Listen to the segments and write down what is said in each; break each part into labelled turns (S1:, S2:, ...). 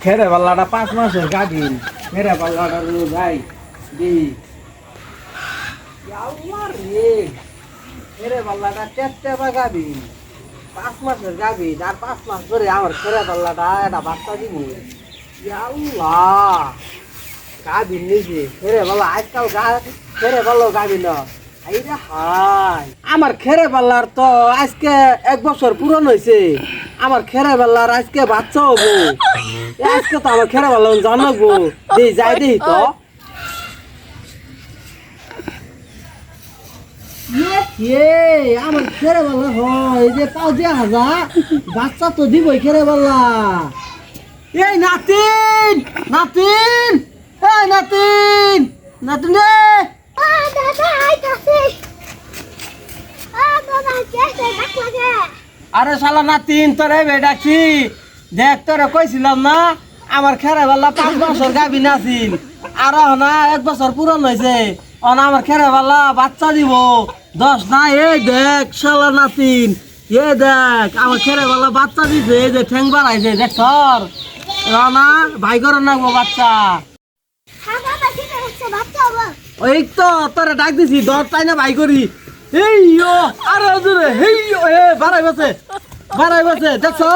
S1: খেরে পাল্লাটা 5 মাসের গাভিন খেরে পাল্লাটা যাই দি রে খেরে পাল্লাটা চেষ্টা বা গাভিন 5 মাসের গাভিন আর 5 মাস ধরে আমার খেরে পাল্লাটা একটা বাচ্চা দিব আল্লাহ গাভিন নিজে খেরে পাল্লা আজকাল খেরে পাল্লো গাভিন আমার খেরে পাল্লার তো আজকে 1 বছর পূরণ হয়েছে আমার খেরে পাল্লার আজকে বাচ্চা হবো আজকে তো আমার খেরে পাল্লা জানাবো দিই যাই দিই তো আমার খেরে পাল্লা হয় যে পাও যে হাজার বাচ্চা তো দিবই খেরে পাল্লা এই নাতিন নাতিন এই নাতিন নাতিন রে আরে শালা নাতিন তোরে বেডাছি দেখ তোরে কইছিলাম না আমার খেরে পাল্লা 5 বছর গাভিন আছিল আর না 1 বছর পূরণ হয়েছে আমার খেরে পাল্লা বাচ্চা দিব 10 না এই দেখ শালা নাতিন এ দেখ আমার খেরে পাল্লা বাচ্চা দিছে এই যে ঠ্যাং বাড়াইছে দেখ তোর রানা ভাই করে না বাচ্চা ওই তো তোরে ডাক দিছি দর তাই না ভাই করি এইয়ো আরে জোরে হেইয়ো এ বাড়াই বসে দেখছো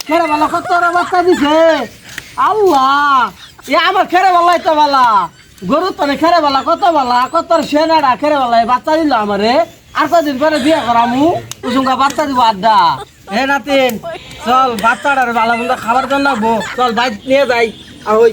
S1: খেরে বালা কত বাচ্চা দিছে আল্লাহ এ আমার খেরে বালাই তো বালা গরু তো খেরে বালা কত সেনাডা খেরে বালাই বাচ্চা দিল আমারে আর কদিন পরে বিয়ে করামু উসুঙ্গা বাচ্চা দিব আড্ডা হে নাতিন চল বাচ্চাটার বালা বন্ধা খাবার জন্য চল বাইক নিয়ে যাই আর ওই